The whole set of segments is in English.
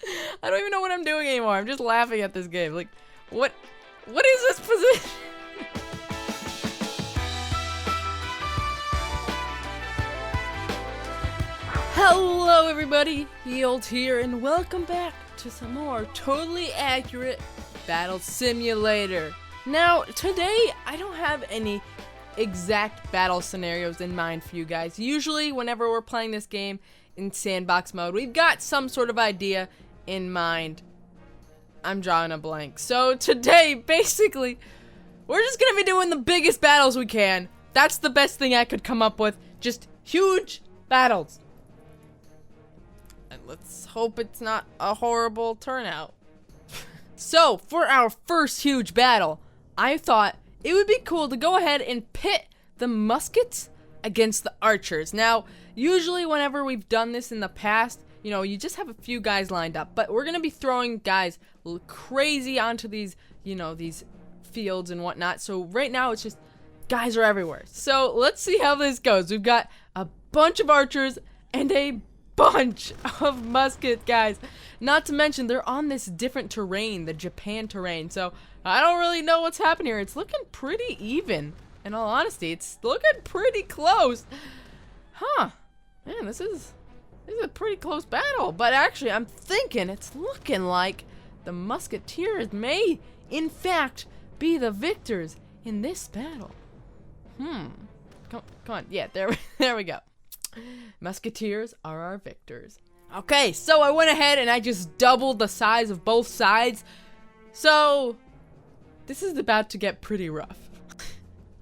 I don't even know what I'm doing anymore. I'm just laughing at this game. Like, what is this position? Hello everybody, Yield here, and welcome back to some more totally accurate Battle Simulator. Now, today, I don't have any exact battle scenarios in mind for you guys. Usually, whenever we're playing this game in sandbox mode, we've got some sort of idea in mind. I'm drawing a blank. So today, basically, we're just gonna be doing the biggest battles we can. That's the best thing I could come up with. Just huge battles. And let's hope it's not a horrible turnout. So, for our first huge battle, I thought it would be cool to go ahead and pit the muskets against the archers. Now, usually whenever we've done this in the past, you know, you just have a few guys lined up, but we're gonna be throwing guys crazy onto these, you know, these fields and whatnot. So right now it's just guys are everywhere. So let's see how this goes. We've got a bunch of archers and a bunch of musket guys. Not to mention they're on this different terrain, the Japan terrain. So I don't really know what's happening here. It's looking pretty even. In all honesty, it's looking pretty close. Huh. Man, this is a pretty close battle. But actually, I'm thinking it's looking like the musketeers may, in fact, be the victors in this battle. Come on. Yeah, there we go. Musketeers are our victors. Okay, so I went ahead and I just doubled the size of both sides. So, this is about to get pretty rough.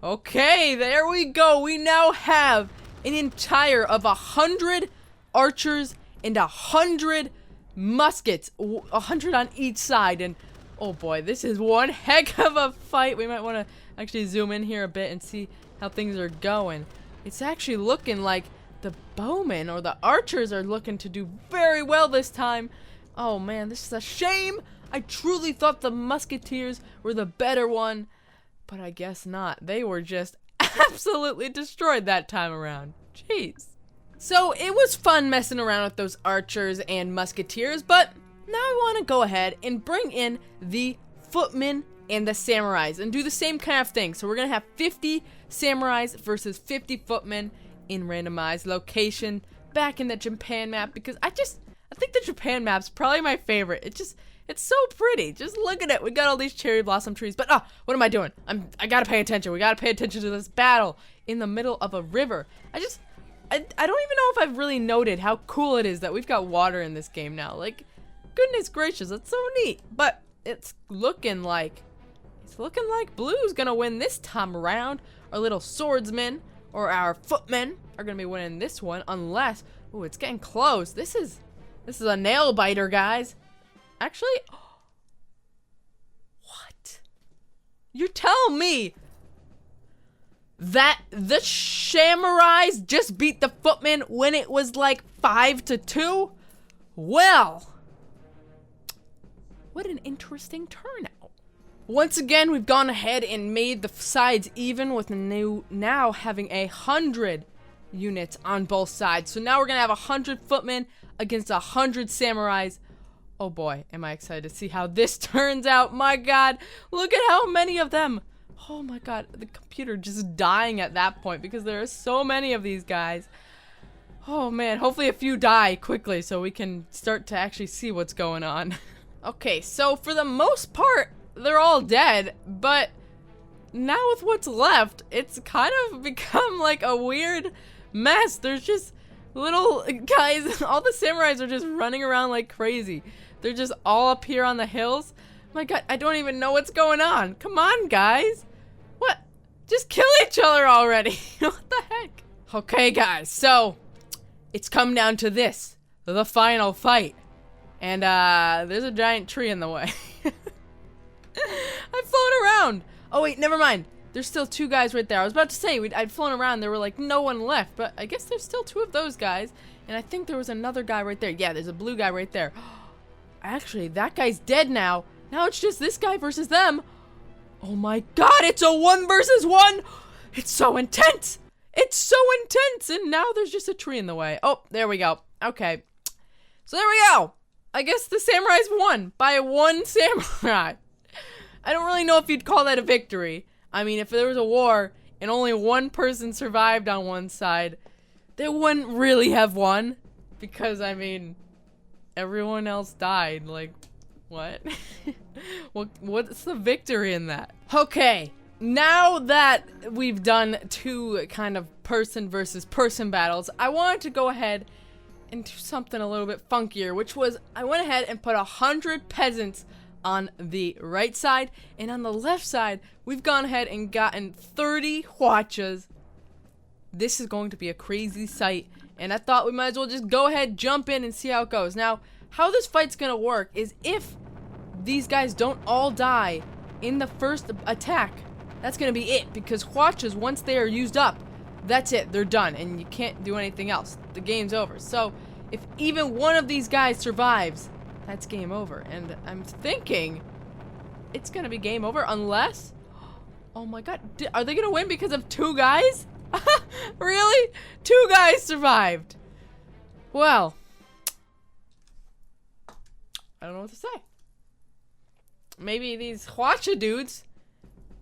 Okay, there we go. We now have an entire of 100 archers and 100 muskets. 100 on each side. And, oh boy, this is one heck of a fight. We might want to actually zoom in here a bit and see how things are going. It's actually looking like the bowmen or the archers are looking to do very well this time. Oh man, this is a shame. I truly thought the musketeers were the better one, but I guess not. They were just absolutely destroyed that time around. Jeez. So it was fun messing around with those archers and musketeers, but now I want to go ahead and bring in the footmen and the samurais and do the same kind of thing. So we're going to have 50 samurais versus 50 footmen in randomized location back in the Japan map, because I think the Japan map's probably my favorite. It's so pretty. Just look at it. We got all these cherry blossom trees, but what am I doing? I gotta pay attention. We gotta pay attention to this battle in the middle of a river. I don't even know if I've really noted how cool it is that we've got water in this game now. Like, goodness gracious, that's so neat. But it's looking like blue's gonna win this time around. Our little swordsmen or our footmen are gonna be winning this one, unless, ooh, it's getting close. This is a nail biter, guys. Actually, what? You're telling me that the samurais just beat the footmen when it was like 5-2? Well, what an interesting turnout. Once again, we've gone ahead and made the sides even with now having 100 units on both sides. So now we're gonna have 100 footmen against 100 samurais. Oh boy, am I excited to see how this turns out. My god, look at how many of them. Oh my god, the computer just dying at that point because there are so many of these guys. Oh man, hopefully a few die quickly so we can start to actually see what's going on. Okay, so for the most part, they're all dead, but now with what's left, it's kind of become like a weird mess. There's just little guys, all the samurais are just running around like crazy. They're just all up here on the hills. My god, I don't even know what's going on. Come on, guys. What? Just kill each other already. What the heck? Okay, guys, so it's come down to this, the final fight. And there's a giant tree in the way. I've flown around. Oh wait, never mind. There's still two guys right there. I was about to say I'd flown around. There were like no one left, but I guess there's still two of those guys. And I think there was another guy right there. Yeah, there's a blue guy right there. Actually, that guy's dead now. Now it's just this guy versus them. Oh my god, it's a 1 versus 1. It's so intense. It's so intense. And now there's just a tree in the way. Oh, there we go. Okay. So there we go. I guess the samurais won by one samurai. I don't really know if you'd call that a victory. I mean, if there was a war and only one person survived on one side, they wouldn't really have won. Because, I mean, everyone else died. Like, what? What's the victory in that? Okay, now that we've done two kind of person versus person battles, I wanted to go ahead and do something a little bit funkier, which was I went ahead and put 100 peasants on the right side, and on the left side, we've gone ahead and gotten 30 huachas. This is going to be a crazy sight, and I thought we might as well just go ahead, jump in, and see how it goes. Now, how this fight's gonna work is if these guys don't all die in the first attack, that's gonna be it, because huachas, once they are used up, that's it, they're done, and you can't do anything else. The game's over. So, if even one of these guys survives, that's game over. And I'm thinking it's gonna be game over unless... Oh my god, are they gonna win because of two guys? Really? Two guys survived. Well, I don't know what to say. Maybe these huacha dudes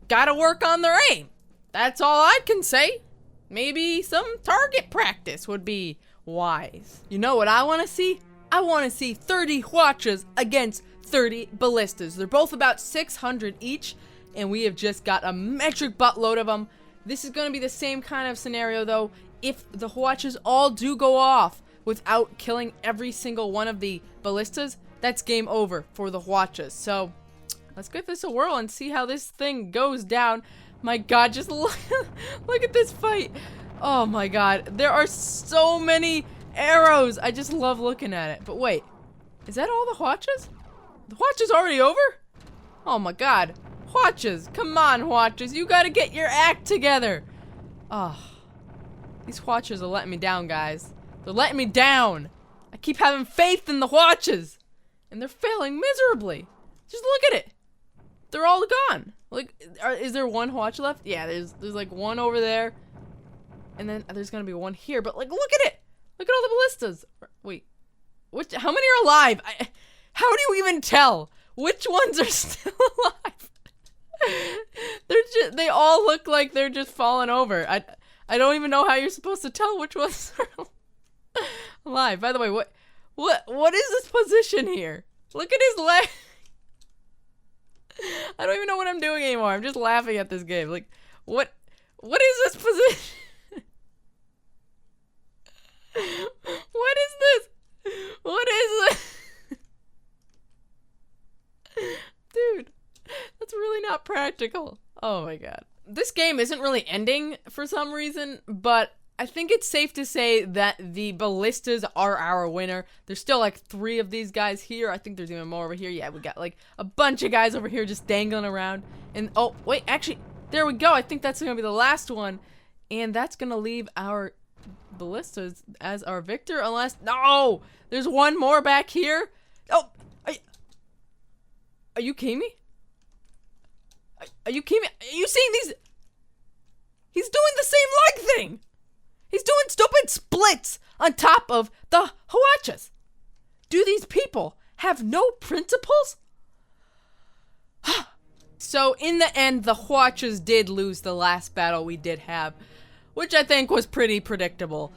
gotta work on their aim. That's all I can say. Maybe some target practice would be wise. You know what I want to see? I want to see 30 huachas against 30 ballistas. They're both about 600 each, and we have just got a metric buttload of them. This is going to be the same kind of scenario, though. If the huachas all do go off without killing every single one of the ballistas, that's game over for the huachas. So, let's give this a whirl and see how this thing goes down. My god, just look at this fight. Oh my god, there are so many arrows. I just love looking at it. But wait, is that all the huachas? The huachas already over? Oh my god. Huachas, come on huachas, you gotta get your act together. Oh, these huachas are letting me down, guys. They're letting me down. I keep having faith in the huachas, and they're failing miserably. Just look at it. They're all gone. Like, is there one huacha left? Yeah, there's like one over there, and then there's gonna be one here. But like, look at it. Look at all the ballistas. Wait, how many are alive? How do you even tell which ones are still alive? They all look like they're just falling over. I don't even know how you're supposed to tell which ones are alive. By the way, what is this position here? Look at his leg. I don't even know what I'm doing anymore. I'm just laughing at this game. Like, what is this position? What is this? What is this? Dude, that's really not practical. Oh my god. This game isn't really ending for some reason, but I think it's safe to say that the ballistas are our winner. There's still like 3 of these guys here. I think there's even more over here. Yeah, we got like a bunch of guys over here just dangling around. And oh, wait, actually, there we go. I think that's gonna be the last one. And that's gonna leave our ballistas as our victor, unless... No! There's one more back here. Oh! Are you kidding me? Are you kidding me? Are you seeing these? He's doing the same leg thing! He's doing stupid splits on top of the huachas. Do these people have no principles? So in the end, the huachas did lose the last battle we did have, which I think was pretty predictable.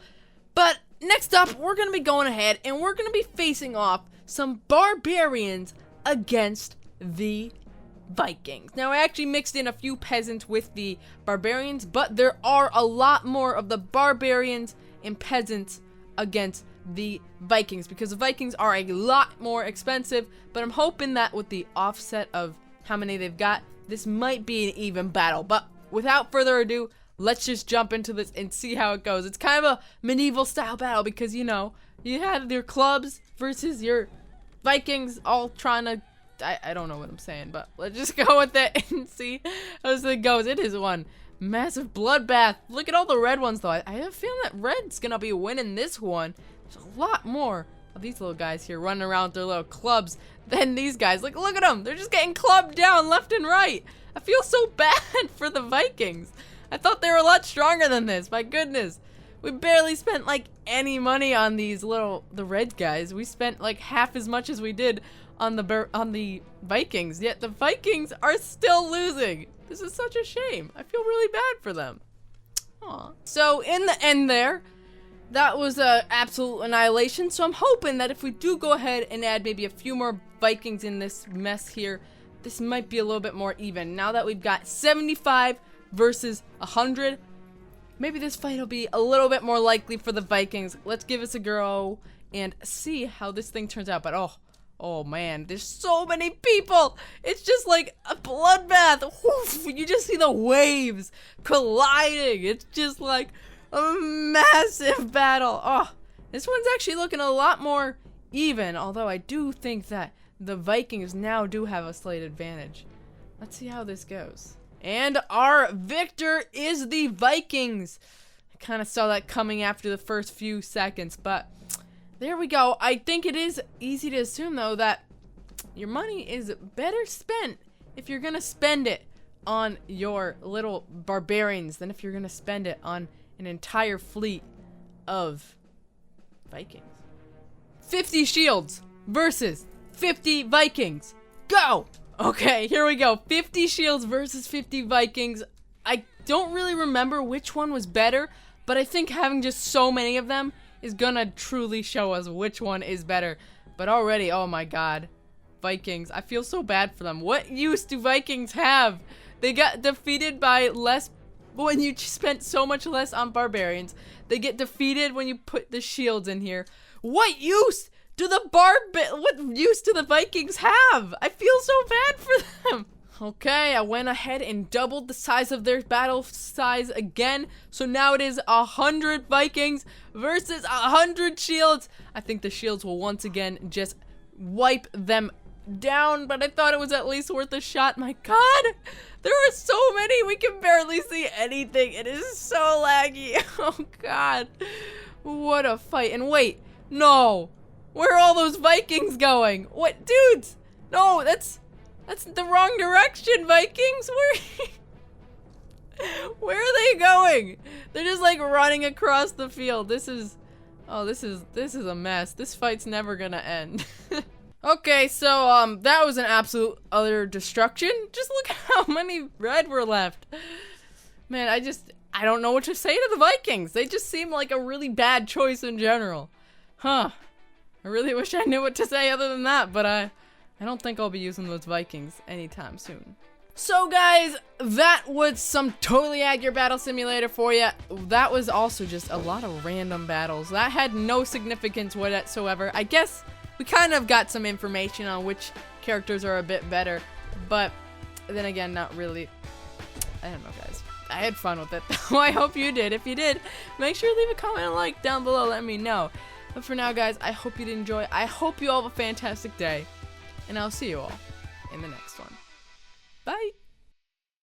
But next up, we're going to be going ahead and we're going to be facing off some barbarians against the Vikings. Now, I actually mixed in a few peasants with the barbarians, but there are a lot more of the barbarians and peasants against the Vikings, because the Vikings are a lot more expensive, but I'm hoping that with the offset of how many they've got, this might be an even battle. But without further ado, let's just jump into this and see how it goes. It's kind of a medieval style battle because, you know, you had your clubs versus your Vikings all trying to... I don't know what I'm saying, but let's just go with it and see how this thing goes. It is one massive bloodbath. Look at all the red ones, though. I have a feeling that red's gonna be winning this one. There's a lot more of these little guys here running around with their little clubs than these guys. Like, look at them. They're just getting clubbed down left and right. I feel so bad for the Vikings. I thought they were a lot stronger than this. My goodness. We barely spent like any money on these the red guys. We spent like half as much as we did on the Vikings. Yet the Vikings are still losing. This is such a shame. I feel really bad for them. Aw. So in the end there, that was a absolute annihilation. So I'm hoping that if we do go ahead and add maybe a few more Vikings in this mess here, this might be a little bit more even. Now that we've got 75 versus 100, maybe this fight will be a little bit more likely for the Vikings. Let's give this a go and see how this thing turns out. But oh man, there's so many people. It's just like a bloodbath. Oof, you just see the waves colliding. It's just like a massive battle. Oh, this one's actually looking a lot more even, although I do think that the Vikings now do have a slight advantage. Let's see how this goes. And our victor is the Vikings. I kind of saw that coming after the first few seconds, but there we go. I think it is easy to assume, though, that your money is better spent if you're going to spend it on your little barbarians than if you're going to spend it on an entire fleet of Vikings. 50 shields versus 50 Vikings. Go! Okay, here we go. 50 shields versus 50 Vikings. I don't really remember which one was better, but I think having just so many of them is gonna truly show us which one is better. But already, oh my god. Vikings, I feel so bad for them. What use do Vikings have? They got defeated by less when you spent so much less on barbarians. They get defeated when you put the shields in here. What use do what use do the Vikings have? I feel so bad for them. Okay, I went ahead and doubled the size of their battle size again. So now it is 100 Vikings versus 100 shields. I think the shields will once again just wipe them down, but I thought it was at least worth a shot. My god, there are so many, we can barely see anything. It is so laggy. Oh god, what a fight. And wait, no, where are all those Vikings going? What, dudes? No, that's the wrong direction, Vikings. Where are they going? They're just like running across the field. This is a mess. This fight's never gonna end. Okay, so that was an absolute utter destruction. Just look at how many red were left. Man, I don't know what to say to the Vikings. They just seem like a really bad choice in general. Huh. I really wish I knew what to say other than that, but I don't think I'll be using those Vikings anytime soon. So guys, that was some totally accurate battle simulator for you. That was also just a lot of random battles. That had no significance whatsoever. I guess we kind of got some information on which characters are a bit better, but then again, not really. I don't know, guys. I had fun with it, though. I hope you did. If you did, make sure to leave a comment and like down below. Let me know. But for now, guys, I hope you did enjoy. I hope you all have a fantastic day, and I'll see you all in the next one. Bye!